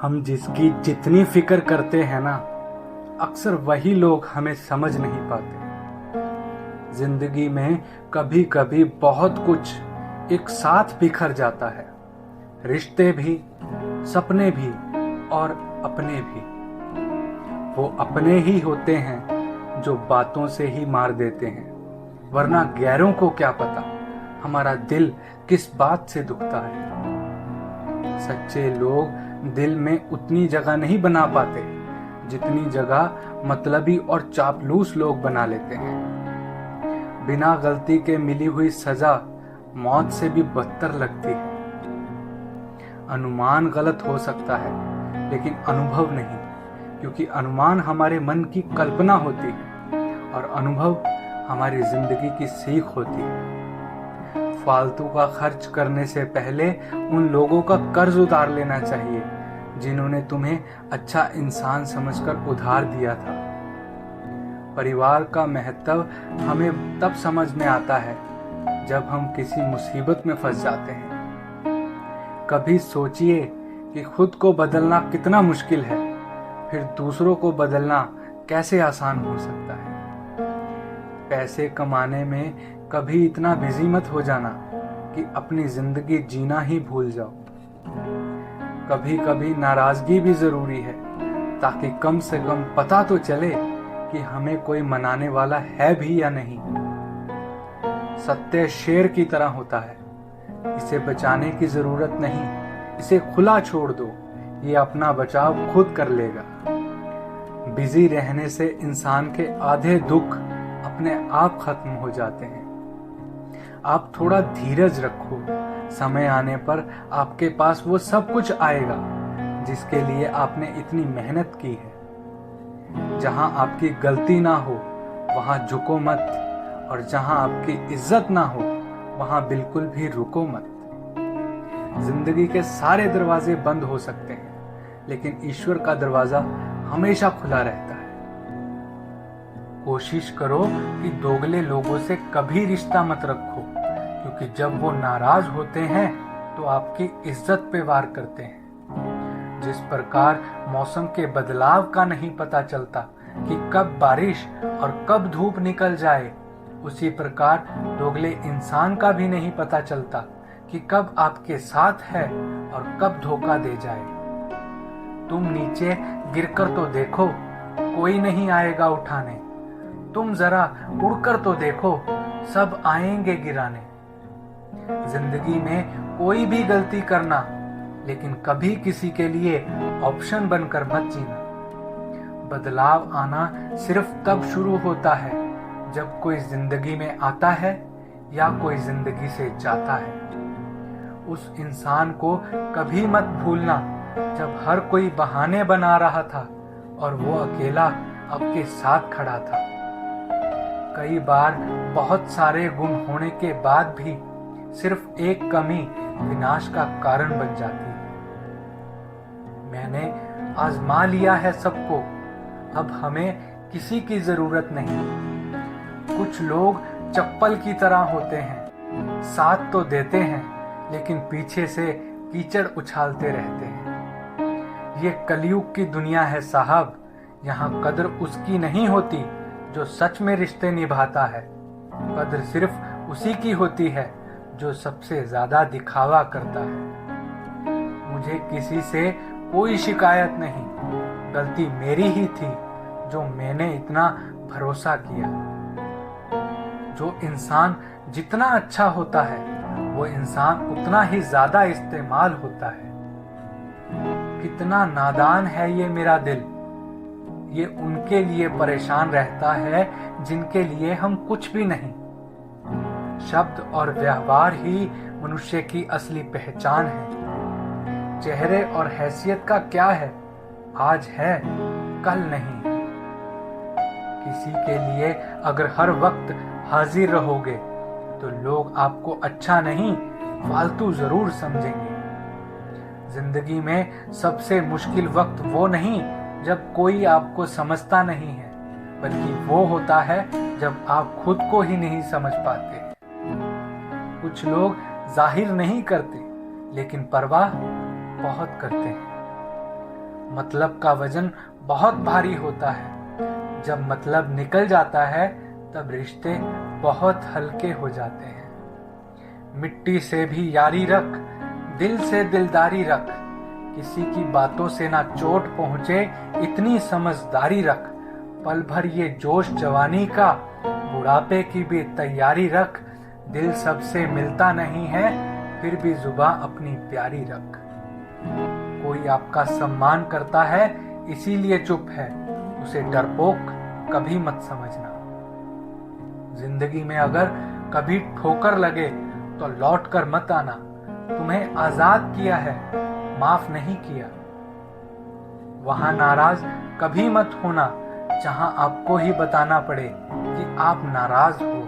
हम जिसकी जितनी फिक्र करते हैं ना, अक्सर वही लोग हमें समझ नहीं पाते। जिंदगी में कभी कभी बहुत कुछ एक साथ बिखर जाता है, रिश्ते भी, सपने भी और अपने भी। वो अपने ही होते हैं जो बातों से ही मार देते हैं, वरना गैरों को क्या पता हमारा दिल किस बात से दुखता है। सच्चे लोग दिल में उतनी जगह नहीं बना पाते जितनी जगह मतलबी और चापलूस लोग बना लेते हैं। बिना गलती के मिली हुई सजा मौत से भी बदतर लगती है। अनुमान गलत हो सकता है लेकिन अनुभव नहीं, क्योंकि अनुमान हमारे मन की कल्पना होती है और अनुभव हमारी जिंदगी की सीख होती है। फालतू का खर्च करने से पहले उन लोगों का कर्ज उतार लेना चाहिए जिन्होंने तुम्हें अच्छा इंसान समझकर उधार दिया था। परिवार का महत्व हमें तब समझ में आता है जब हम किसी मुसीबत में फंस जाते हैं। कभी सोचिए कि खुद को बदलना कितना मुश्किल है, फिर दूसरों को बदलना कैसे आसान हो सकता है। पैसे कमाने में कभी इतना बिजी मत हो जाना कि अपनी जिंदगी जीना ही भूल जाओ। कभी कभी नाराजगी भी जरूरी है, ताकि कम से कम पता तो चले कि हमें कोई मनाने वाला है भी या नहीं। सत्य शेर की तरह होता है, इसे बचाने की जरूरत नहीं, इसे खुला छोड़ दो, ये अपना बचाव खुद कर लेगा। बिजी रहने से इंसान के आधे दुख अपने आप खत्म हो जाते हैं। आप थोड़ा धीरज रखो, समय आने पर आपके पास वो सब कुछ आएगा जिसके लिए आपने इतनी मेहनत की है। जहां आपकी गलती ना हो वहां झुको मत, और जहां आपकी इज्जत ना हो वहां बिल्कुल भी रुको मत। जिंदगी के सारे दरवाजे बंद हो सकते हैं, लेकिन ईश्वर का दरवाजा हमेशा खुला रहता है। कोशिश करो कि दोगले लोगों से कभी रिश्ता मत रखो, क्योंकि जब वो नाराज होते हैं तो आपकी इज्जत पे वार करते हैं। जिस प्रकार मौसम के बदलाव का नहीं पता चलता कि कब बारिश और कब धूप निकल जाए, उसी प्रकार दोगले इंसान का भी नहीं पता चलता कि कब आपके साथ है और कब धोखा दे जाए। तुम नीचे गिरकर तो देखो, कोई नहीं आएगा उठाने। तुम जरा उड़कर तो देखो, सब आएंगे गिराने। जिंदगी में कोई भी गलती करना, लेकिन कभी किसी के लिए ऑप्शन बनकर मत जीना। बदलाव आना सिर्फ तब शुरू होता है जब कोई जिंदगी में आता है या कोई जिंदगी से जाता है। उस इंसान को कभी मत भूलना जब हर कोई बहाने बना रहा था और वो अकेला आपके साथ खड़ा था। कई बार बहुत सारे गुण होने के बाद भी सिर्फ एक कमी विनाश का कारण बन जाती है। मैंने आजमा लिया है सबको, अब हमें किसी की जरूरत नहीं। कुछ लोग चप्पल की तरह होते हैं, साथ तो देते हैं लेकिन पीछे से कीचड़ उछालते रहते हैं। ये कलयुग की दुनिया है साहब, यहाँ कदर उसकी नहीं होती जो सच में रिश्ते निभाता है। कदर सिर्फ उसी की होती है जो सबसे ज्यादा दिखावा करता है। मुझे किसी से कोई शिकायत नहीं, गलती मेरी ही थी जो मैंने इतना भरोसा किया। जो इंसान जितना अच्छा होता है वो इंसान उतना ही ज्यादा इस्तेमाल होता है। कितना नादान है ये मेरा दिल, ये उनके लिए परेशान रहता है जिनके लिए हम कुछ भी नहीं। शब्द और व्यवहार ही मनुष्य की असली पहचान है। चेहरे और हैसियत का क्या है, आज है कल नहीं। किसी के लिए अगर हर वक्त हाजिर रहोगे तो लोग आपको अच्छा नहीं, फालतू जरूर समझेंगे। जिंदगी में सबसे मुश्किल वक्त वो नहीं जब कोई आपको समझता नहीं है, बल्कि वो होता है जब आप खुद को ही नहीं समझ पाते। कुछ लोग जाहिर नहीं करते, लेकिन परवाह बहुत करते हैं। मतलब का वजन बहुत भारी होता है। जब मतलब निकल जाता है तब रिश्ते बहुत हल्के हो जाते हैं। मिट्टी से भी यारी रख, दिल से दिलदारी रख, किसी की बातों से ना चोट पहुंचे इतनी समझदारी रख। पल भर ये जोश जवानी का, बुढ़ापे की भी तैयारी रख। दिल सबसे मिलता नहीं है, फिर भी जुबान अपनी प्यारी रख। कोई आपका सम्मान करता है इसीलिए चुप है, उसे डरपोक कभी मत समझना। जिंदगी में अगर कभी ठोकर लगे तो लौट कर मत आना। तुम्हें आजाद किया है, माफ नहीं किया। वहां नाराज कभी मत होना जहां आपको ही बताना पड़े कि आप नाराज हो।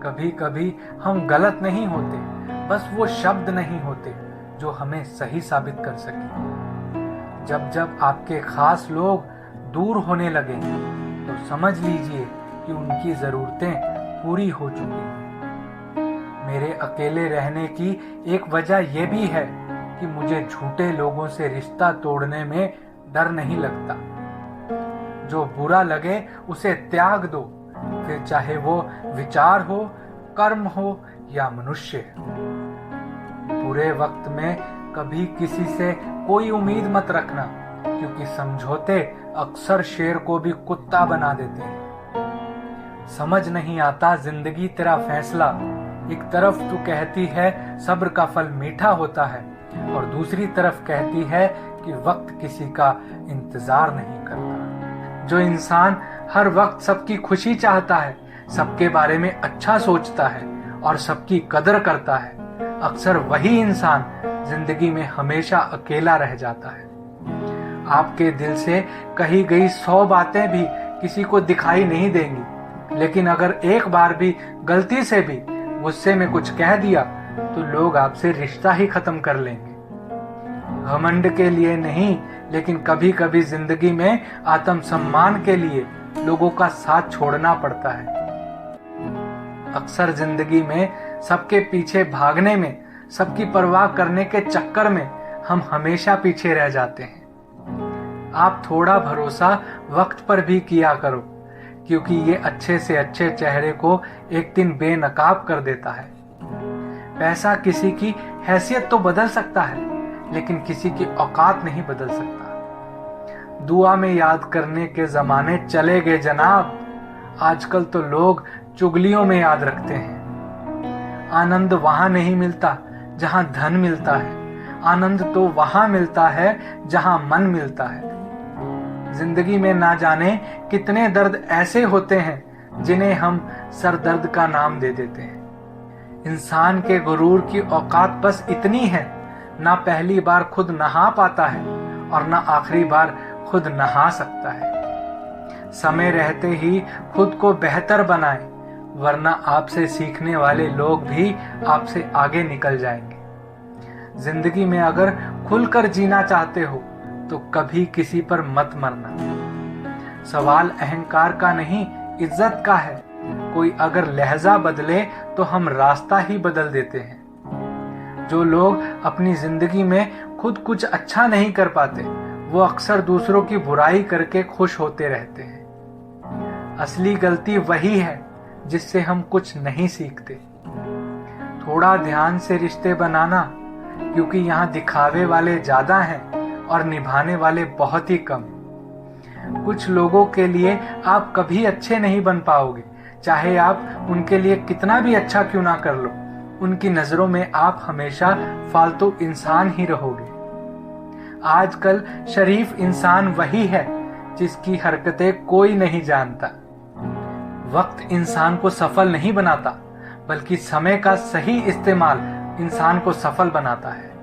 कभी कभी हम गलत नहीं होते, बस वो शब्द नहीं होते जो हमें सही साबित कर सके। जब जब आपके खास लोग दूर होने लगे तो समझ लीजिए कि उनकी जरूरतें पूरी हो चुकी हैं। मेरे अकेले रहने की एक वजह यह भी है कि मुझे झूठे लोगों से रिश्ता तोड़ने में डर नहीं लगता। जो बुरा लगे उसे त्याग दो, फिर चाहे वो विचार हो, कर्म हो या मनुष्य। बुरे वक्त में कभी किसी से कोई उम्मीद मत रखना, क्योंकि समझौते अक्सर शेर को भी कुत्ता बना देते हैं। समझ नहीं आता जिंदगी तेरा फैसला। एक तरफ तू कहती है सब्र का फल मीठा होता है, और दूसरी तरफ कहती है कि वक्त किसी का इंतजार नहीं करता। जो इंसान हर वक्त सबकी खुशी चाहता है, सबके बारे में अच्छा सोचता है और सबकी कदर करता है, अक्सर वही इंसान जिंदगी में हमेशा अकेला रह जाता है। आपके दिल से कही गई 100 बातें भी किसी को दिखाई नहीं देंगी, लेकिन अगर एक बार भी गलती से भी गुस्से में कुछ कह दिया तो लोग आपसे रिश्ता ही खत्म कर लेंगे। घमंड के लिए नहीं, लेकिन कभी कभी जिंदगी में आत्मसम्मान के लिए लोगों का साथ छोड़ना पड़ता है। अक्सर जिंदगी में सबके पीछे भागने में, सबकी परवाह करने के चक्कर में हम हमेशा पीछे रह जाते हैं। आप थोड़ा भरोसा वक्त पर भी किया करो, क्योंकि ये अच्छे से अच्छे चेहरे को एक दिन बेनकाब कर देता है। पैसा किसी की हैसियत तो बदल सकता है, लेकिन किसी की औकात नहीं बदल सकता। दुआ में याद करने के जमाने चले गए जनाब। आजकल तो लोग चुगलियों में याद रखते हैं। आनंद वहां नहीं मिलता जहां धन मिलता है, आनंद तो वहां मिलता है जहां मन मिलता है। जिंदगी में ना जाने कितने दर्द ऐसे होते हैं जिन्हें हम सर दर्द का नाम दे देते हैं। इंसान के गुरूर की औकात बस इतनी है, ना पहली बार खुद नहा पाता है और ना आखिरी बार खुद नहा सकता है। समय रहते ही खुद को बेहतर बनाएं, वरना आपसे सीखने वाले लोग भी आपसे आगे निकल जाएंगे। जिंदगी में अगर खुलकर जीना चाहते हो तो कभी किसी पर मत मरना। सवाल अहंकार का नहीं, इज्जत का है। कोई अगर लहजा बदले तो हम रास्ता ही बदल देते हैं। जो लोग अपनी जिंदगी में खुद कुछ अच्छा नहीं कर पाते, वो अक्सर दूसरों की बुराई करके खुश होते रहते हैं। असली गलती वही है जिससे हम कुछ नहीं सीखते। थोड़ा ध्यान से रिश्ते बनाना, क्योंकि यहाँ दिखावे वाले ज्यादा हैं और निभाने वाले बहुत ही कम। कुछ लोगों के लिए आप कभी अच्छे नहीं बन पाओगे, चाहे आप उनके लिए कितना भी अच्छा क्यों ना कर लो। उनकी नजरों में आप हमेशा फालतू इंसान ही रहोगे। आजकल शरीफ इंसान वही है जिसकी हरकतें कोई नहीं जानता। वक्त इंसान को सफल नहीं बनाता, बल्कि समय का सही इस्तेमाल इंसान को सफल बनाता है।